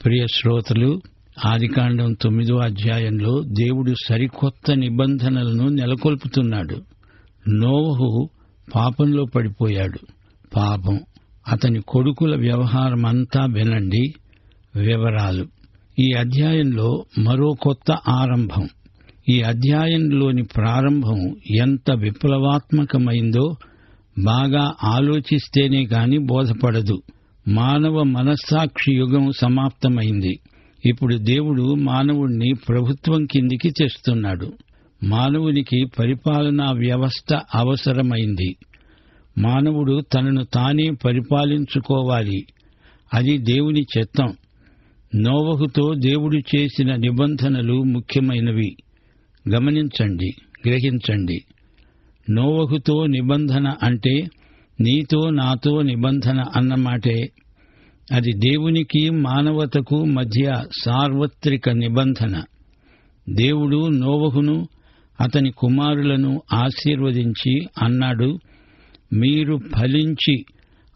ప్రియ శ్రోతలు, ఆదికాండం 9వ అధ్యాయంలో దేవుడు సరికొత్త నిబంధనలను నెలకొల్పుతున్నాడు. నోవహు పాపంలో పడిపోయాడు. పాపం, అతని కొడుకుల వ్యవహారమంతా వినండి. వివరాలు. ఈ అధ్యాయంలో మరో కొత్త ఆరంభం. ఈ అధ్యాయంలోని ప్రారంభం ఎంత విప్లవాత్మకమైందో బాగా ఆలోచిస్తేనే గాని బోధపడదు. మానవ మనస్సాక్షి యుగం సమాప్తమైంది. ఇప్పుడు దేవుడు మానవుణ్ణి ప్రభుత్వం కిందికి తెస్తున్నాడు. మానవునికి పరిపాలనా వ్యవస్థ అవసరమైంది. మానవుడు తనను తానే పరిపాలించుకోవాలి. అది దేవుని చిత్తం. నోవహుతో దేవుడు చేసిన నిబంధనలు ముఖ్యమైనవి. గమనించండి, గ్రహించండి. నోవహుతో నిబంధన అంటే నీతో నాతో నిబంధన అన్నమాటే. అది దేవునికి మానవతకు మధ్య సార్వత్రిక నిబంధన. దేవుడు నోవహును అతని కుమారులను ఆశీర్వదించి అన్నాడు, మీరు ఫలించి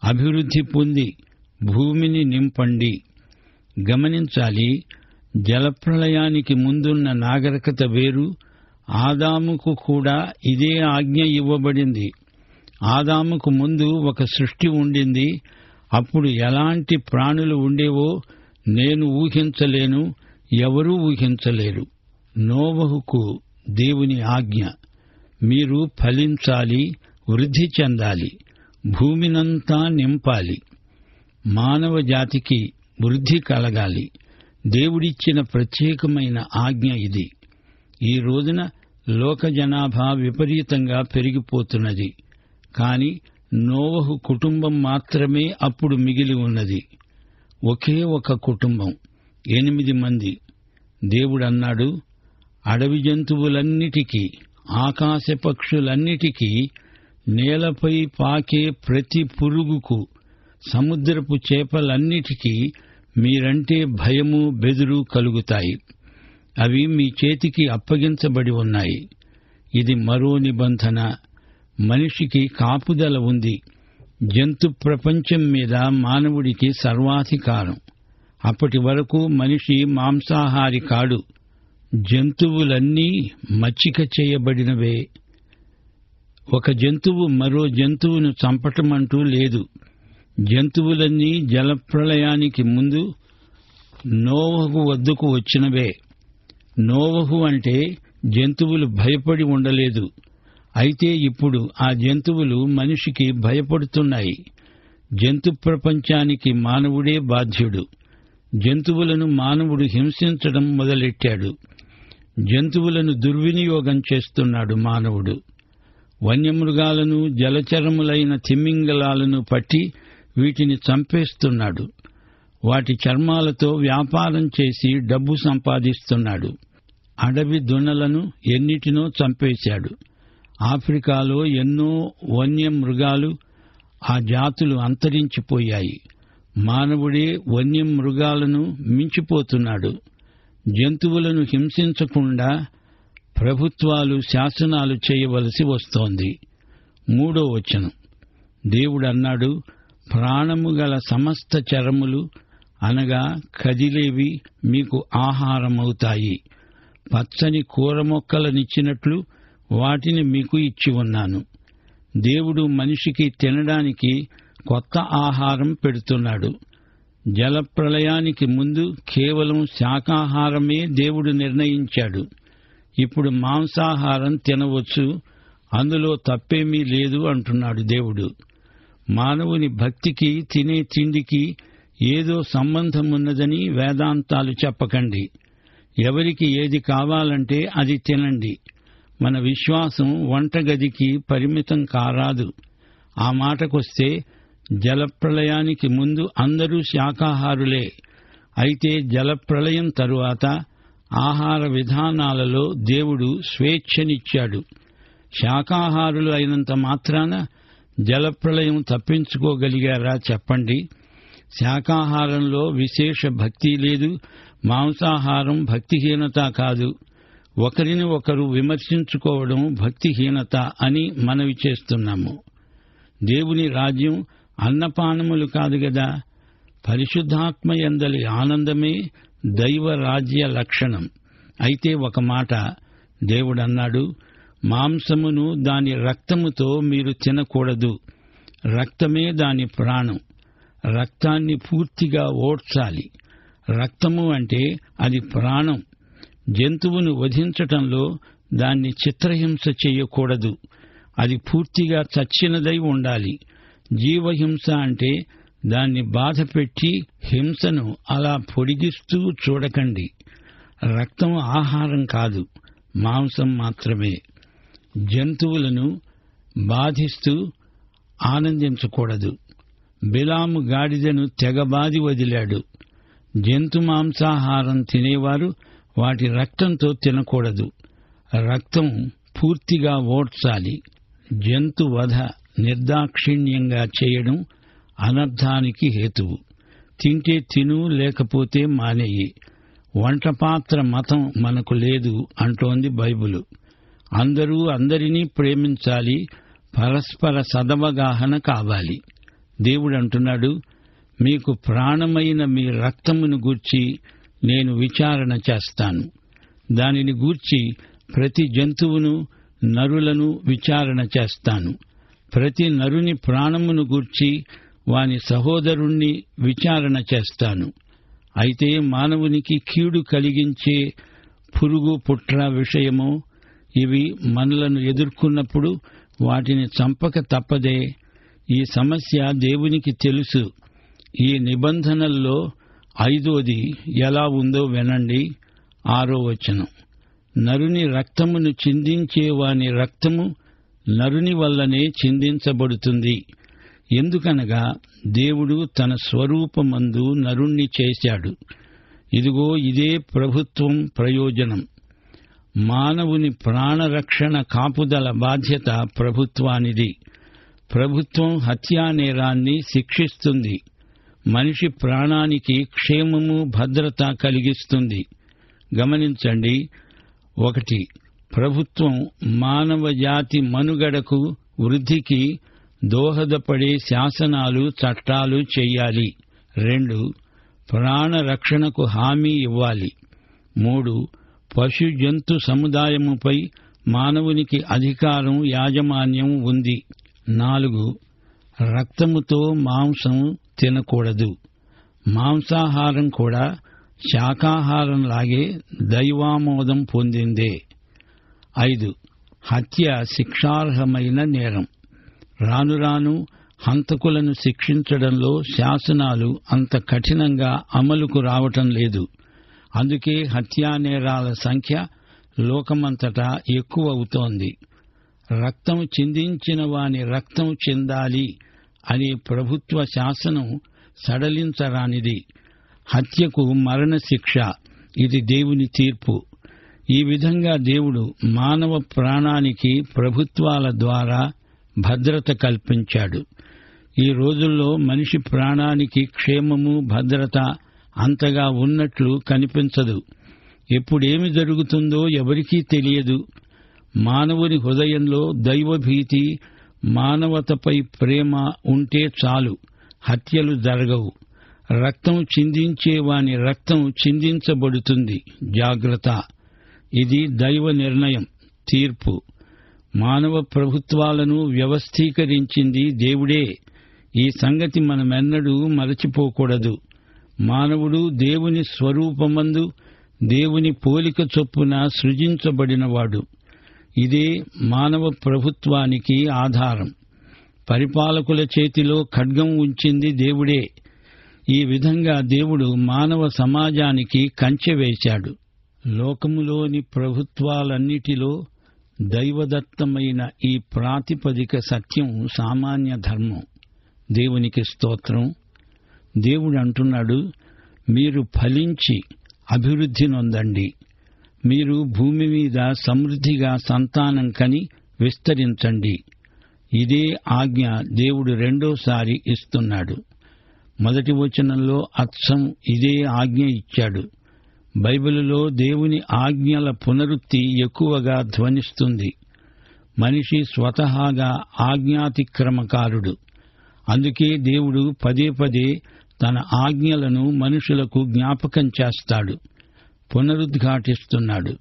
అభివృద్ధి పొంది భూమిని నింపండి. గమనించాలి, జలప్రళయానికి ముందున్న నాగరికత వేరు. ఆదాముకు కూడా ఇదే ఆజ్ఞ ఇవ్వబడింది. ఆదాముకు ముందు ఒక సృష్టి ఉండింది. అప్పుడు ఎలాంటి ప్రాణులు ఉండేవో నేను ఊహించలేను, ఎవరూ ఊహించలేరు. నోవహుకు దేవుని ఆజ్ఞ, మీరు ఫలించాలి, వృద్ధి చెందాలి, భూమినంతా నింపాలి. మానవ జాతికి వృద్ధి కలగాలి. దేవుడిచ్చిన ప్రత్యేకమైన ఆజ్ఞ ఇది. ఈ రోజున లోక జనాభా విపరీతంగా పెరిగిపోతున్నది. కాని నోవహు కుటుంబం మాత్రమే అప్పుడు మిగిలి ఉన్నది. ఒకే ఒక కుటుంబం, 8 మంది. దేవుడన్నాడు, అడవి జంతువులన్నిటికీ, ఆకాశ పక్షులన్నిటికీ, నేలపై పాకే ప్రతి పురుగుకు, సముద్రపు చేపలన్నిటికీ మీరంటే భయము, బెదురు కలుగుతాయి. అవి మీ చేతికి అప్పగించబడి ఉన్నాయి. ఇది మరో నిబంధన. మనిషికి కాపుదల ఉంది. జంతు ప్రపంచం మీద మానవుడికి సర్వాధికారం. అప్పటి వరకు మనిషి మాంసాహారి కాడు. జంతువులన్నీ మచ్చిక చేయబడినవే. ఒక జంతువు మరో జంతువును చంపటమంటూ లేదు. జంతువులన్నీ జలప్రళయానికి ముందు నోవహు వద్దకు వచ్చినవే. నోవహు అంటే జంతువులు భయపడి ఉండలేదు. అయితే ఇప్పుడు ఆ జంతువులు మనిషికి భయపడుతున్నాయి. జంతు ప్రపంచానికి మానవుడే బాధ్యుడు. జంతువులను మానవుడు హింసించడం మొదలెట్టాడు. జంతువులను దుర్వినియోగం చేస్తున్నాడు మానవుడు. వన్యమృగాలను, జలచరములైన తిమింగలాలను పట్టి వీటిని చంపేస్తున్నాడు. వాటి చర్మాలతో వ్యాపారం చేసి డబ్బు సంపాదిస్తున్నాడు. అడవి దున్నలను ఎన్నిటినో చంపేశాడు. ఆఫ్రికాలో ఎన్నో వన్యమృగాలు, ఆ జాతులు అంతరించిపోయాయి. మానవుడే వన్యమృగాలను మించిపోతున్నాడు. జంతువులను హింసించకుండా ప్రభుత్వాలు శాసనాలు చేయవలసి వస్తోంది. 3వ వచనం, దేవుడన్నాడు, ప్రాణము గల సమస్త చరములు అనగా కదిలేవి మీకు ఆహారమవుతాయి. పచ్చని కూర మొక్కలనిచ్చినట్లు వాటిని మీకు ఇచ్చి ఉన్నాను. దేవుడు మనిషికి తినడానికి కొత్త ఆహారం పెడుతున్నాడు. జలప్రళయానికి ముందు కేవలం శాకాహారమే దేవుడు నిర్ణయించాడు. ఇప్పుడు మాంసాహారం తినవచ్చు, అందులో తప్పేమీ లేదు అంటున్నాడు దేవుడు. మానవుని భక్తికి, తినే తిండికి ఏదో సంబంధం ఉన్నదని వేదాంతాలు చెప్పకండి. ఎవరికి ఏది కావాలంటే అది తినండి. మన విశ్వాసం వంటగదికి పరిమితం కారాదు. ఆ మాటకొస్తే జలప్రళయానికి ముందు అందరూ శాకాహారులే. అయితే జలప్రళయం తరువాత ఆహార విధానాలలో దేవుడు స్వేచ్ఛనిచ్చాడు. శాకాహారులు అయినంత మాత్రాన జలప్రళయం తప్పించుకోగలిగారా చెప్పండి? శాకాహారంలో విశేష భక్తి లేదు. మాంసాహారం భక్తిహీనత కాదు. ఒకరిని ఒకరు విమర్శించుకోవడం భక్తిహీనత అని మనవి చేస్తున్నాము. దేవుని రాజ్యం అన్నపానములు కాదు గదా. పరిశుద్ధాత్మయందలి ఆనందమే దైవరాజ్య లక్షణం. అయితే ఒక మాట దేవుడన్నాడు, మాంసమును దాని రక్తముతో మీరు తినకూడదు. రక్తమే దాని ప్రాణం. రక్తాన్ని పూర్తిగా ఓడ్చాలి. రక్తము అంటే అది ప్రాణం. జంతువును వధించటంలో దాన్ని చిత్రహింస చేయకూడదు. అది పూర్తిగా చచ్చినదై ఉండాలి. జీవహింస అంటే దాన్ని బాధపెట్టి హింసను అలా పొడిగిస్తూ చూడకండి. రక్తం ఆహారం కాదు, మాంసం మాత్రమే. జంతువులను బాధిస్తూ ఆనందించకూడదు. బిలాము గాడిదను తెగబాది వదిలాడు. జంతు మాంసాహారం తినేవారు వాటి రక్తంతో తినకూడదు. రక్తం పూర్తిగా ఓడ్చాలి. జంతు వధ నిర్దాక్షిణ్యంగా చేయడం అనర్థానికి హేతువు. తింటే తిను, లేకపోతే మానేయి. వంటపాత్ర మతం మనకు లేదు అంటోంది బైబిలు. అందరూ అందరినీ ప్రేమించాలి. పరస్పర సదవగాహన కావాలి. దేవుడంటున్నాడు, మీకు ప్రాణమైన మీ రక్తమును గూర్చి నేను విచారణ చేస్తాను. దానిని గూర్చి ప్రతి జంతువును, నరులను విచారణ చేస్తాను. ప్రతి నరుని ప్రాణమును గూర్చి వాని సహోదరుణ్ణి విచారణ చేస్తాను. అయితే మానవునికి కీడు కలిగించే పురుగు పుట్ర విషయమో ఇవి మనలను ఎదుర్కొన్నప్పుడు వాటిని చంపక తప్పదే. ఈ సమస్య దేవునికి తెలుసు. ఈ నిబంధనల్లో 5వది ఎలా ఉందో వినండి. 6వ వచనం, నరుని రక్తమును చిందించేవాని రక్తము నరుని వల్లనే చిందించబడుతుంది. ఎందుకనగా దేవుడు తన స్వరూపమందు నరుణ్ణి చేశాడు. ఇదిగో ఇదే ప్రభుత్వం ప్రయోజనం. మానవుని ప్రాణరక్షణ కాపుదల బాధ్యత ప్రభుత్వానిది. ప్రభుత్వం హత్యానేరాన్ని శిక్షిస్తుంది. మనిషి ప్రాణానికి క్షేమము, భద్రత కలిగిస్తుంది. గమనించండి. 1, ప్రభుత్వం మానవ జాతి మనుగడకు, వృద్ధికి దోహదపడే శాసనాలు, చట్టాలు చెయ్యాలి. 2, ప్రాణరక్షణకు హామీ ఇవ్వాలి. 3, పశు జంతు సముదాయముపై మానవునికి అధికారం, యాజమాన్యం ఉంది. 4, రక్తముతో మాంసం తినకూడదు. మాంసాహారం కూడా శాకాహారంలాగే దైవామోదం పొందిందే. 5, హత్య శిక్షార్హమైన నేరం. రాను రాను హంతకులను శిక్షించడంలో శాసనాలు అంత కఠినంగా అమలుకు రావటం లేదు. అందుకే హత్యానేరాల సంఖ్య లోకమంతటా ఎక్కువ అవుతోంది. రక్తం చిందించిన వాని రక్తం చిందాలి అనే ప్రభుత్వ శాసనం సడలించరానిది. హత్యకు మరణశిక్ష. ఇది దేవుని తీర్పు. ఈ విధంగా దేవుడు మానవ ప్రాణానికి ప్రభుత్వాల ద్వారా భద్రత కల్పించాడు. ఈ రోజుల్లో మనిషి ప్రాణానికి క్షేమము, భద్రత అంతగా ఉన్నట్లు కనిపించదు. ఎప్పుడేమి జరుగుతుందో ఎవరికీ తెలియదు. మానవుని హృదయంలో దైవభీతి, మానవతపై ప్రేమ ఉంటే చాలు, హత్యలు జరగవు. రక్తం చిందించేవాని రక్తం చిందించబడుతుంది. జాగ్రత్త. ఇది దైవ నిర్ణయం, తీర్పు. మానవ ప్రభుత్వాలను వ్యవస్థీకరించింది దేవుడే. ఈ సంగతి మనమెన్నడూ మరచిపోకూడదు. మానవుడు దేవుని స్వరూపమందు, దేవుని పోలిక చొప్పున సృజించబడినవాడు. ఇదే మానవ ప్రభుత్వానికి ఆధారం. పరిపాలకుల చేతిలో ఖడ్గం ఉంచింది దేవుడే. ఈ విధంగా దేవుడు మానవ సమాజానికి కంచె వేశాడు. లోకములోని ప్రభుత్వాలన్నిటిలో దైవదత్తమైన ఈ ప్రాతిపదిక సత్యం సామాన్య ధర్మం. దేవునికి స్తోత్రం. దేవుడు అంటున్నాడు, మీరు ఫలించి అభివృద్ధి నొందండి. మీరు భూమి మీద సమృద్ధిగా సంతానం కని విస్తరించండి. ఇదే ఆజ్ఞ దేవుడు రెండోసారి ఇస్తున్నాడు. 1 వచనంలో అచ్చం ఇదే ఆజ్ఞ ఇచ్చాడు. బైబిలులో దేవుని ఆజ్ఞల పునరుక్తి ఎక్కువగా ధ్వనిస్తుంది. మనిషి స్వతహాగా ఆజ్ఞాతిక్రమకారుడు. అందుకే దేవుడు పదే పదే తన ఆజ్ఞలను మనుషులకు జ్ఞాపకం చేస్తాడు, పునరుద్ఘాటిస్తున్నాడు.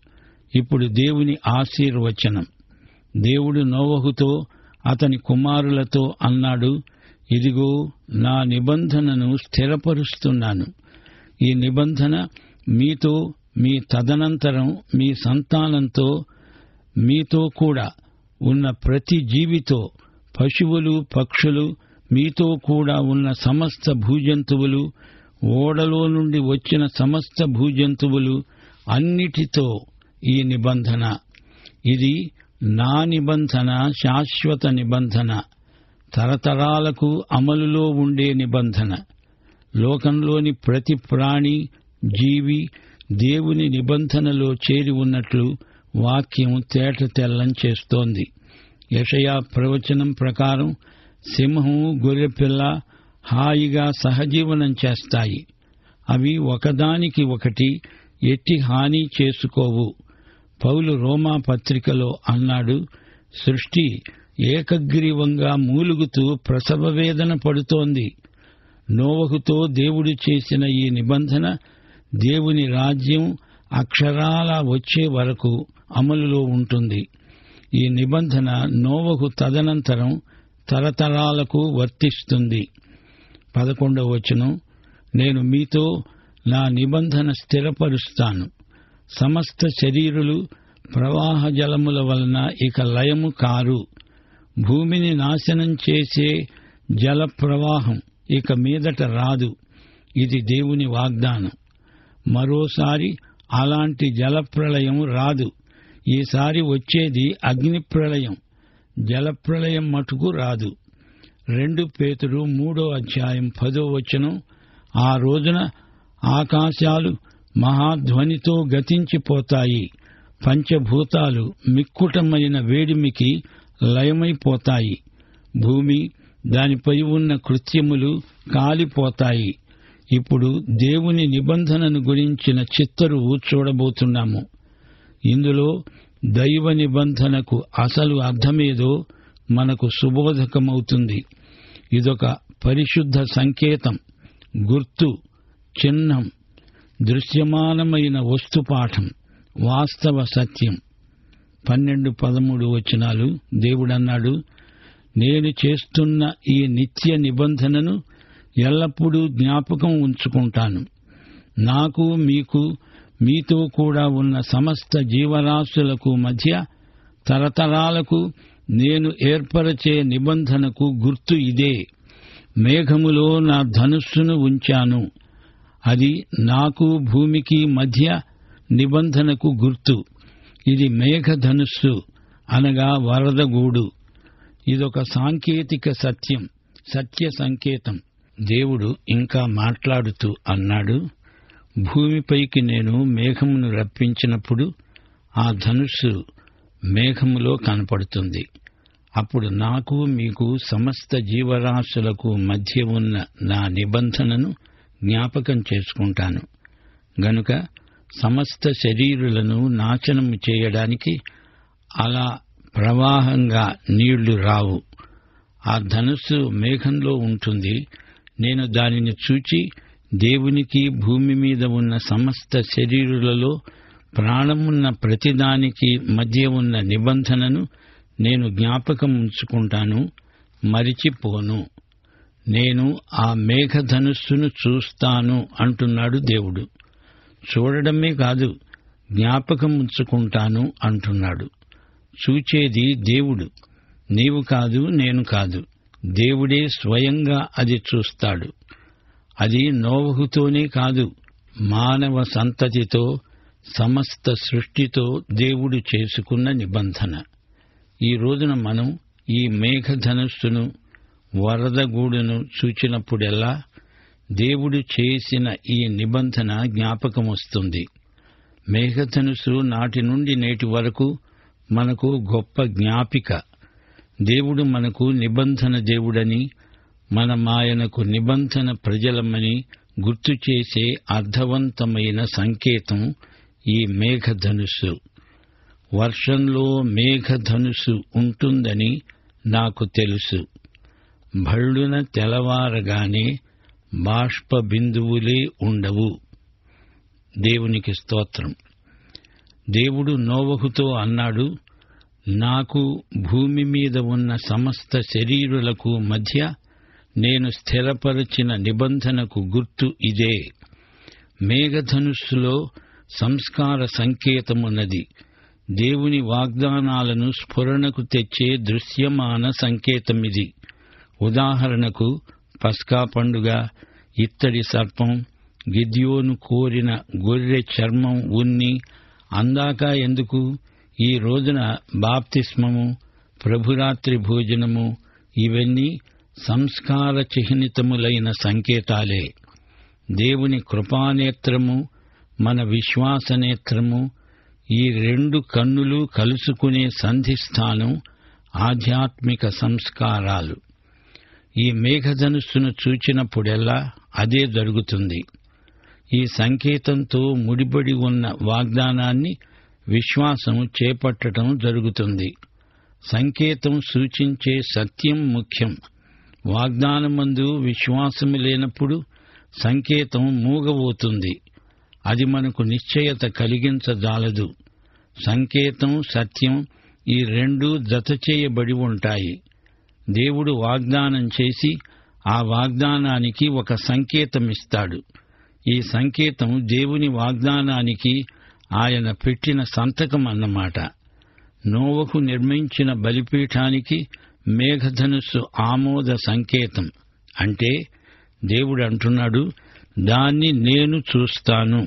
ఇప్పుడు దేవుని ఆశీర్వచనం. దేవుడు నోవహుతో అతని కుమారులతో అన్నాడు, ఇదిగో నా నిబంధనను స్థిరపరుస్తున్నాను. ఈ నిబంధన మీతో, మీ తదనంతరం మీ సంతానంతో, మీతో కూడా ఉన్న ప్రతి జీవితో, పశువులు, పక్షులు, మీతో కూడా ఉన్న సమస్త భూజంతువులు, ఓడలో నుండి వచ్చిన సమస్త భూజంతువులు అన్నిటితో ఈ నిబంధన. ఇది నా నిబంధన, శాశ్వత నిబంధన, తరతరాలకు అమలులో ఉండే నిబంధన. లోకంలోని ప్రతి ప్రాణి, జీవి దేవుని నిబంధనలో చేరి ఉన్నట్లు వాక్యం తేటతెల్లం చేస్తోంది. యెషయా ప్రవచనం ప్రకారం సింహం, గొర్రెపిల్ల హాయిగా సహజీవనం చేస్తాయి. అవి ఒకదానికి ఒకటి ఎట్టి హాని చేసుకోవు. పౌలు రోమా పత్రికలో అన్నాడు, సృష్టి ఏకగ్రీవంగా మూలుగుతూ ప్రసవ వేదన పడుతోంది. నోవహుతో దేవుడు చేసిన ఈ నిబంధన దేవుని రాజ్యం అక్షరాలా వచ్చే వరకు అమలులో ఉంటుంది. ఈ నిబంధన నోవహు తదనంతరం తరతరాలకు వర్తిస్తుంది. 11వ వచనం, నేను మీతో నా నిబంధన స్థిరపరుస్తాను. సమస్త శరీరులు ప్రవాహ జలముల వలన ఇక లయము కారు. భూమిని నాశనం చేసే జల ప్రవాహం ఇక మీదట రాదు. ఇది దేవుని వాగ్దానం. మరోసారి అలాంటి జలప్రళయం రాదు. ఈసారి వచ్చేది అగ్నిప్రళయం, జలప్రళయం మటుకు రాదు. 2 పేతురు 3వ అధ్యాయం 10వ వచనం, ఆ రోజున ఆకాశాలు మహాధ్వనితో గతించిపోతాయి, పంచభూతాలు మిక్కుటమైన వేడిమికి లయమైపోతాయి, భూమి దానిపై ఉన్న కృత్యములు కాలిపోతాయి. ఇప్పుడు దేవుని నిబంధనను గురించిన చిత్తరువు చూడబోతున్నాము. ఇందులో దైవ నిబంధనకు అసలు అర్థమేదో మనకు సుబోధకమవుతుంది. ఇదొక పరిశుద్ధ సంకేతం, గుర్తు, చిహ్నం, దృశ్యమానమైన వస్తుపాఠం, వాస్తవ సత్యం. 12-13 వచనాలు దేవుడన్నాడు, నేను చేస్తున్న ఈ నిత్య నిబంధనను ఎల్లప్పుడూ జ్ఞాపకం ఉంచుకుంటాను. నాకు, మీకు, మీతో కూడా ఉన్న సమస్త జీవరాశులకు మధ్య తరతరాలకు నేను ఏర్పరచే నిబంధనకు గుర్తు ఇదే. మేఘములో నా ధనుస్సును ఉంచాను. అది నాకు, భూమికి మధ్య నిబంధనకు గుర్తు. ఇది మేఘధనుస్సు అనగా వరదగూడు. ఇదొక సాంకేతిక సత్యం, సత్య సంకేతం. దేవుడు ఇంకా మాట్లాడుతూ అన్నాడు, భూమిపైకి నేను మేఘమును రప్పించినప్పుడు ఆ ధనుస్సు మేఘములో కనపడుతుంది. అప్పుడు నాకు, మీకు, సమస్త జీవరాశులకు మధ్య ఉన్న నా నిబంధనను జ్ఞాపకం చేసుకుంటాను. గనుక సమస్త శరీరులను నాశనము చేయడానికి అలా ప్రవాహంగా నీళ్లు రావు. ఆ ధనుస్సు మేఘంలో ఉంటుంది. నేను దానిని చూచి దేవునికి, భూమి మీద ఉన్న సమస్త శరీరులలో ప్రాణమున్న ప్రతిదానికి మధ్య ఉన్న నిబంధనను నేను జ్ఞాపకం ఉంచుకుంటాను, మరిచిపోను. నేను ఆ మేఘధనుస్సును చూస్తాను అంటున్నాడు దేవుడు. చూడడమే కాదు, జ్ఞాపకం ఉంచుకుంటాను అంటున్నాడు. చూచేది దేవుడు, నీవు కాదు, నేను కాదు. దేవుడే స్వయంగా అది చూస్తాడు. అది నోవహుతోనే కాదు, మానవ సంతతితో, సమస్త సృష్టితో దేవుడు చేసుకున్న నిబంధన. ఈ రోజున మనం ఈ మేఘధనుస్సును, వరదగూడును చూచినప్పుడెల్లా దేవుడు చేసిన ఈ నిబంధన జ్ఞాపకం వస్తుంది. మేఘధనుస్సు నాటి నుండి నేటి వరకు మనకు గొప్ప జ్ఞాపిక. దేవుడు మనకు నిబంధన దేవుడని, మనమాయనకు నిబంధన ప్రజలమని గుర్తు చేసే అర్థవంతమైన సంకేతం ఈ మేఘధనుస్సు. వర్షంలో మేఘధనుస్సు ఉంటుందని నాకు తెలుసు. భళ్ళున తెలవారగానే బాష్ప బిందువులే ఉండవు. దేవునికి స్తోత్రం. దేవుడు నోవహుతో అన్నాడు, నాకు భూమి మీద ఉన్న సమస్త శరీరులకు మధ్య నేను స్థిరపరచిన నిబంధనకు గుర్తు ఇదే. మేఘధనుస్సులో సంస్కార సంకేతమున్నది. దేవుని వాగ్దానాలను స్ఫురణకు తెచ్చే దృశ్యమాన సంకేతమిది. ఉదాహరణకు పస్కా పండుగ, ఇత్తడి సర్పం, గిద్యోను కోరిన గొర్రె చర్మం ఉన్ని, అందాక ఎందుకు ఈ రోజున బాప్తిస్మము, ప్రభురాత్రి భోజనము, ఇవన్నీ సంస్కార చిహ్నితములైన సంకేతాలే. దేవుని కృపానేత్రము, మన విశ్వాసనేత్రము, ఈ రెండు కన్నులు కలుసుకునే సంధిస్థానం ఆధ్యాత్మిక సంస్కారాలు. ఈ మేఘధనుస్సును చూచినప్పుడెల్లా అదే జరుగుతుంది. ఈ సంకేతంతో ముడిపడి ఉన్న వాగ్దానాన్ని విశ్వాసం చేపట్టడం జరుగుతుంది. సంకేతం సూచించే సత్యం ముఖ్యం. వాగ్దానమందు విశ్వాసము లేనప్పుడు సంకేతం మూగబోతుంది. అది మనకు నిశ్చయత కలిగించజాలదు. సంకేతం, సత్యం ఈ రెండూ జతచేయబడి ఉంటాయి. దేవుడు వాగ్దానం చేసి ఆ వాగ్దానానికి ఒక సంకేతమిస్తాడు. ఈ సంకేతం దేవుని వాగ్దానానికి ఆయన పెట్టిన సంతకం అన్నమాట. నోవహు నిర్మించిన బలిపీఠానికి మేఘధనుస్సు ఆమోద సంకేతం. అంటే దేవుడు అంటున్నాడు, దాన్ని నేను చూస్తాను,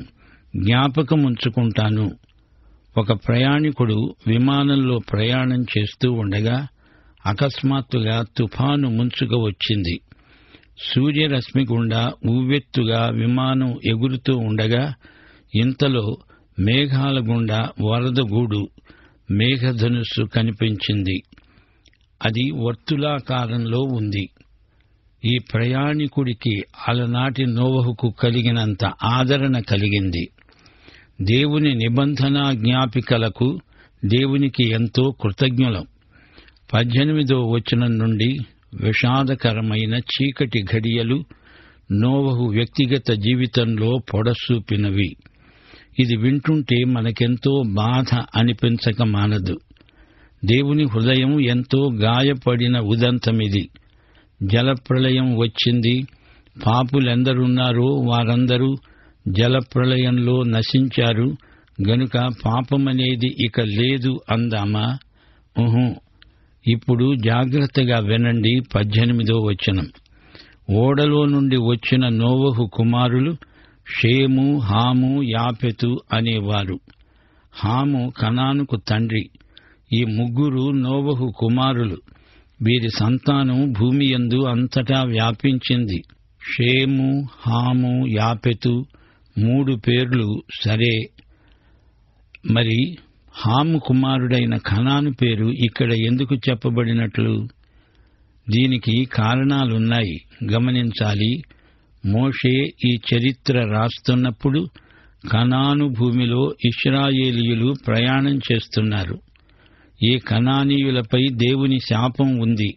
జ్ఞాపకముంచుకుంటాను. ఒక ప్రయాణికుడు విమానంలో ప్రయాణం చేస్తూ ఉండగా అకస్మాత్తుగా తుఫాను ముంచుకు వచ్చింది. సూర్యరశ్మి గుండా ఉవ్వెత్తుగా విమానం ఎగురుతూ ఉండగా ఇంతలో మేఘాల గుండా వరదగూడు మేఘధనుస్సు కనిపించింది. అది వర్తులాకారంలో ఉంది. ఈ ప్రయాణికుడికి అలనాటి నోవహుకు కలిగినంత ఆదరణ కలిగింది. దేవుని నిబంధనా జ్ఞాపికలకు దేవునికి ఎంతో కృతజ్ఞులం. 18వ వచనం నుండి విషాదకరమైన చీకటి ఘడియలు నోవహు వ్యక్తిగత జీవితంలో పొడసూపినవి. ఇది వింటుంటే మనకెంతో బాధ అనిపించక మానదు. దేవుని హృదయం ఎంతో గాయపడిన ఉదంతమిది. జలప్రళయం వచ్చింది. పాపులెందరున్నారో వారందరూ జలప్రళయంలో నశించారు. గనుక పాపమనేది ఇక లేదు అందామా? ఇప్పుడు జాగ్రత్తగా వినండి. 18వ వచనం. ఓడలో నుండి వచ్చిన నోవహు కుమారులు షేము, హాము, యాపెతు అనేవారు. హాము కనానుకు తండ్రి. ఈ ముగ్గురు నోవహు కుమారులు. వీరి సంతానం భూమియందు అంతటా వ్యాపించింది. షేము, హాము, యాపెతు 3 పేర్లు సరే. మరి హాము కుమారుడైన కనాను పేరు ఇక్కడ ఎందుకు చెప్పబడినట్లు? దీనికి కారణాలున్నాయి, గమనించాలి. మోషే ఈ చరిత్ర రాస్తున్నప్పుడు కనాను భూమిలో ఇశ్రాయేలీయులు ప్రయాణం చేస్తున్నారు. ఈ కనానీయులపై దేవుని శాపం ఉంది.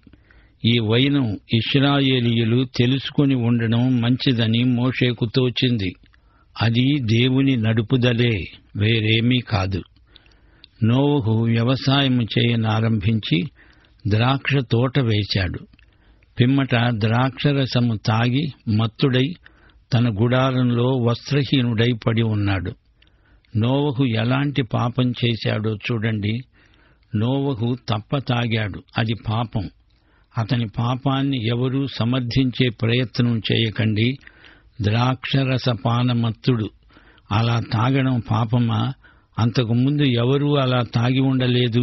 ఈ వైనం ఇశ్రాయేలీయులు తెలుసుకుని ఉండడం మంచిదని మోషేకు తోచింది. అది దేవుని నడుపుదలే, వేరేమీ కాదు. నోవహు వ్యవసాయం చేయనారంభించి ద్రాక్ష తోట వేశాడు. పిమ్మట ద్రాక్షరసము తాగి మత్తుడై తన గుడారంలో వస్త్రహీనుడై పడి ఉన్నాడు. నోవహు ఎలాంటి పాపం చేశాడో చూడండి. నోవహు తప్ప తాగాడు, అది పాపం. అతని పాపాన్ని ఎవరూ సమర్థించే ప్రయత్నం చేయకండి. ద్రాక్షరసపానమత్తుడు. అలా తాగడం పాపమా? అంతకుముందు ఎవరూ అలా తాగి ఉండలేదు,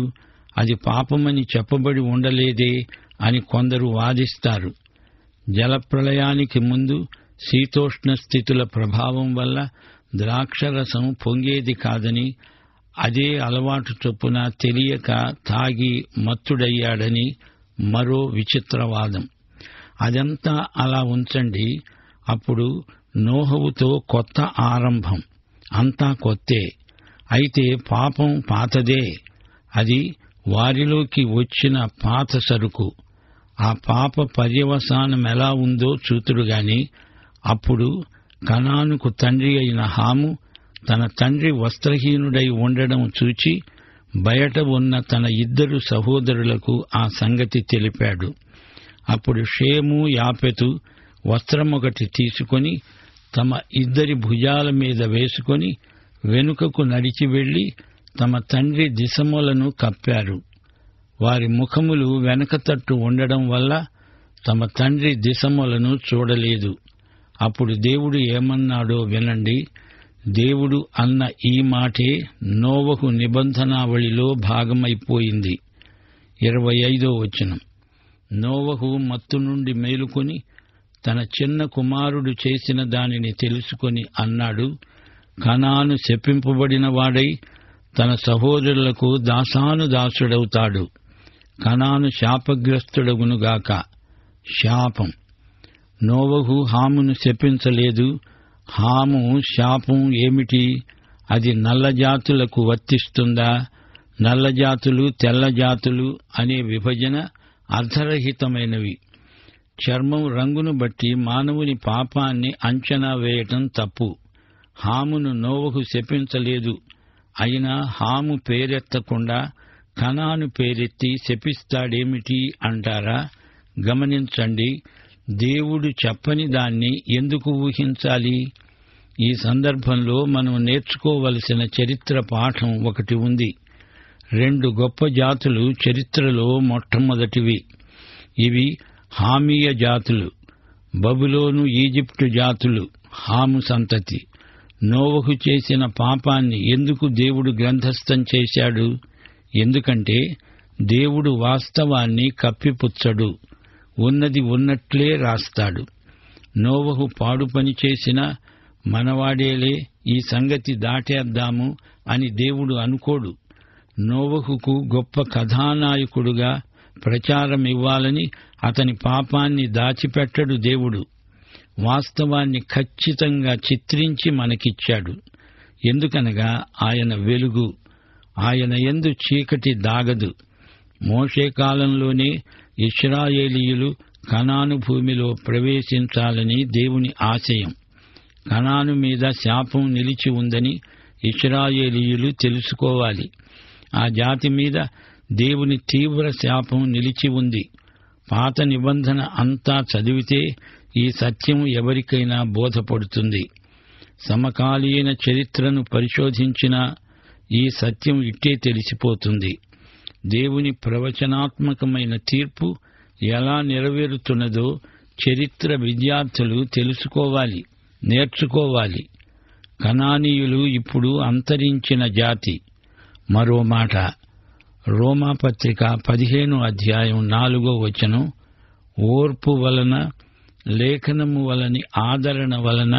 అది పాపమని చెప్పబడి ఉండలేదే అని కొందరు వాదిస్తారు. జలప్రళయానికి ముందు శీతోష్ణ స్థితుల ప్రభావం వల్ల ద్రాక్షరసం పొంగేది కాదని, అదే అలవాటు చొప్పున తెలియక తాగి మత్తుడయ్యాడని మరో విచిత్రవాదం. అదంతా అలా ఉంచండి. అప్పుడు నోహవుతో కొత్త ఆరంభం. అంతా కొత్తే. అయితే పాపం పాతదే. అది వారిలోకి వచ్చిన పాత సరుకు. ఆ పాప పర్యవసానమెలా ఉందో చూతుడుగాని అప్పుడు కనానుకు తండ్రి అయిన హాము తన తండ్రి వస్త్రహీనుడై ఉండడం చూచి బయట ఉన్న తన 2 సహోదరులకు ఆ సంగతి తెలిపాడు. అప్పుడు షేము యాపెతు వస్త్రమొకటి తీసుకొని తమ 2 భుజాల మీద వేసుకొని వెనుకకు నడిచి వెళ్లి తమ తండ్రి దిశములను కప్పారు. వారి ముఖములు వెనకతట్టు ఉండడం వల్ల తమ తండ్రి దిశములను చూడలేదు. అప్పుడు దేవుడు ఏమన్నాడో వినండి. దేవుడు అన్న ఈ మాటే నోవహు నిబంధనావళిలో భాగమైపోయింది. 25వ వచనం. నోవహు మత్తు నుండి మేలుకొని తన చిన్న కుమారుడు చేసిన దానిని తెలుసుకొని అన్నాడు, కనాను శపింపబడిన వాడై తన సహోదరులకు దాసానుదాసుడవుతాడు. కనాను శాపగ్రస్తుడగునుగాక. శాపం. నోవహు హామును శపించలేదు. హాము శాపం ఏమిటి? అది నల్లజాతులకు వర్తిస్తుందా? నల్లజాతులు తెల్లజాతులు అనే విభజన అర్థరహితమైనవి. చర్మం రంగును బట్టి మానవుని పాపాన్ని అంచనా వేయటం తప్పు. హామును నోవహు శపించలేదు. అయినా హాము పేరెత్తకుండా కనాను పేరెత్తి శపిస్తాడేమిటి అంటారా? గమనించండి, దేవుడు చెప్పని దాన్ని ఎందుకు ఊహించాలి? ఈ సందర్భంలో మనం నేర్చుకోవలసిన చరిత్ర పాఠం ఒకటి ఉంది. 2 గొప్ప జాతులు చరిత్రలో మొట్టమొదటివి. ఇవి హామీయ జాతులు. బబులోను, ఈజిప్టు జాతులు హాము సంతతి. నోవహు చేసిన పాపాన్ని ఎందుకు దేవుడు గ్రంథస్థం చేశాడు? ఎందుకంటే దేవుడు వాస్తవాన్ని కప్పిపుచ్చడు. ఉన్నది ఉన్నట్లే రాస్తాడు. నోవహు పాడు పని చేసినా మనవాడేలే, ఈ సంగతి దాటేద్దాము అని దేవుడు అనుకోడు. నోవహుకు గొప్ప కథానాయకుడుగా ప్రచారమివ్వాలని అతని పాపాన్ని దాచిపెట్టడు దేవుడు. వాస్తవాన్ని ఖచ్చితంగా చిత్రించి మనకిచ్చాడు. ఎందుకనగా ఆయన వెలుగు. ఆయన యందు చీకటి దాగదు. మోషే కాలంలోనే ఇశ్రాయేలీయులు కనాను భూమిలో ప్రవేశించాలని దేవుని ఆశయం. కనాను మీద శాపం నిలిచి ఉందని ఇశ్రాయేలీయులు తెలుసుకోవాలి. ఆ జాతి మీద దేవుని తీవ్ర శాపం నిలిచి ఉంది. పాత నిబంధన అంతా చదివితే ఈ సత్యం ఎవరికైనా బోధపడుతుంది. సమకాలీన చరిత్రను పరిశోధించినా ఈ సత్యం ఇట్టే తెలిసిపోతుంది. దేవుని ప్రవచనాత్మకమైన తీర్పు ఎలా నెరవేరుతున్నదో చరిత్ర విద్యార్థులు తెలుసుకోవాలి, నేర్చుకోవాలి. కనానీయులు ఇప్పుడు అంతరించిన జాతి. మరో మాట, రోమాపత్రిక 15వ అధ్యాయం 4వ వచనం, ఓర్పు వలన లేఖనము వలని ఆదరణ వలన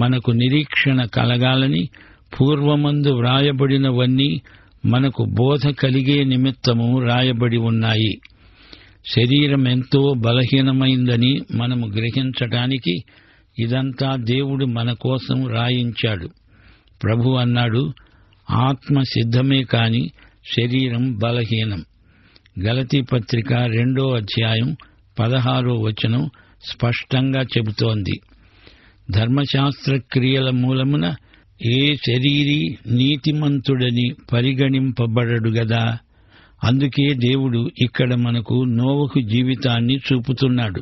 మనకు నిరీక్షణ కలగాలని పూర్వమందు వ్రాయబడినవన్నీ మనకు బోధ కలిగే నిమిత్తము రాయబడి ఉన్నాయి. శరీరం ఎంతో బలహీనమైందని మనము గ్రహించటానికి ఇదంతా దేవుడు మన కోసం రాయించాడు. ప్రభు అన్నాడు, ఆత్మ సిద్ధమే కాని శరీరం బలహీనం. గలతీ పత్రిక 2వ అధ్యాయం 16వ వచనం స్పష్టంగా చెబుతోంది. ధర్మశాస్త్ర క్రియల మూలమున ఏ శరీరీ నీతిమంతుడని పరిగణింపబడడు గదా. అందుకే దేవుడు ఇక్కడ మనకు నోవహు జీవితాన్ని చూపుతున్నాడు.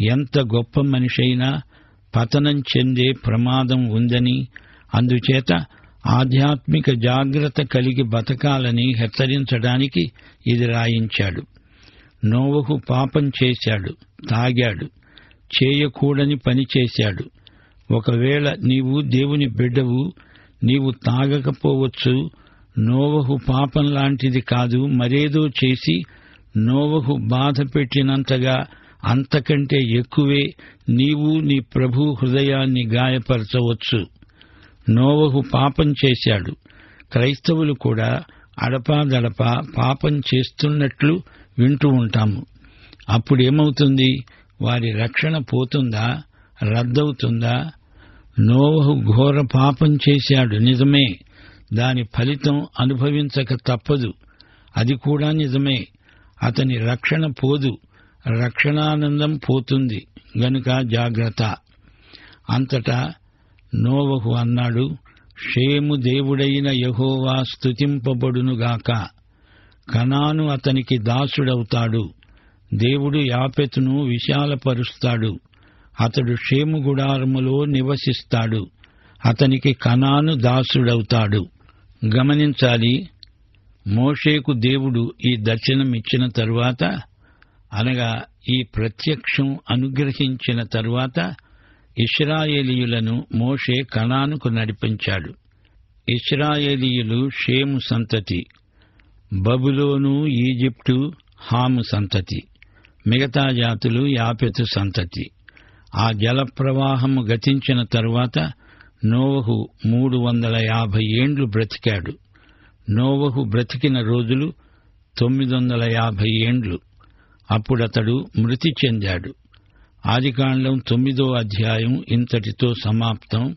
ఎంత గొప్ప మనిషైనా పతనం చెందే ప్రమాదం ఉందని, అందుచేత ఆధ్యాత్మిక జాగ్రత్త కలిగి బతకాలని హెచ్చరించడానికి ఇది రాయించాడు. నోవహు పాపం చేశాడు, తాగాడు, చేయకూడని పని చేశాడు. ఒకవేళ నీవు దేవుని బిడ్డవు, నీవు తాగకపోవచ్చు. నోవహు పాపం లాంటిది కాదు, మరేదో చేసి నోవహు బాధ పెట్టినంతగా అంతకంటే ఎక్కువే నీవు నీ ప్రభు హృదయాన్ని గాయపరచవచ్చు. నోవహు పాపం చేశాడు. క్రైస్తవులు కూడా అడపాదడపా పాపం చేస్తున్నట్లు వింటూ ఉంటాము. అప్పుడేమవుతుంది? వారి రక్షణ పోతుందా? రద్దవుతుందా? నోవహు ఘోర పాపం చేశాడు, నిజమే. దాని ఫలితం అనుభవించక తప్పదు. అది కూడా నిజమే. అతని రక్షణ పోదు, రక్షణానందం పోతుంది. గనుక జాగ్రత్త. అంతటా నోవహు అన్నాడు, షేము దేవుడైన యెహోవా స్తుతింపబడునుగాక. కనాను అతనికి దాసుడవుతాడు. దేవుడు యాపెతును విశాలపరుస్తాడు. అతడు షేము గుడారములో నివసిస్తాడు. అతనికి కనాను దాసుడవుతాడు. గమనించాలి, మోషేకు దేవుడు ఈ దర్శనమిచ్చిన తరువాత, అనగా ఈ ప్రత్యక్షం అనుగ్రహించిన తరువాత, ఇశ్రాయేలీయులను మోషే కనానుకు నడిపించాడు. ఇశ్రాయేలీయులు షేము సంతతి, బబులోను, ఈజిప్టు, హాము సంతతి. మిగతా జాతులు యాపెతు సంతతి. ఆ జలప్రవాహము గతించిన తరువాత నోవహు 350 ఏండ్లు బ్రతికాడు. నోవహు బ్రతికిన రోజులు 950 ఏండ్లు. అప్పుడతడు మృతి చెందాడు. ఆదికాండం 9వ అధ్యాయం ఇంతటితో సమాప్తం.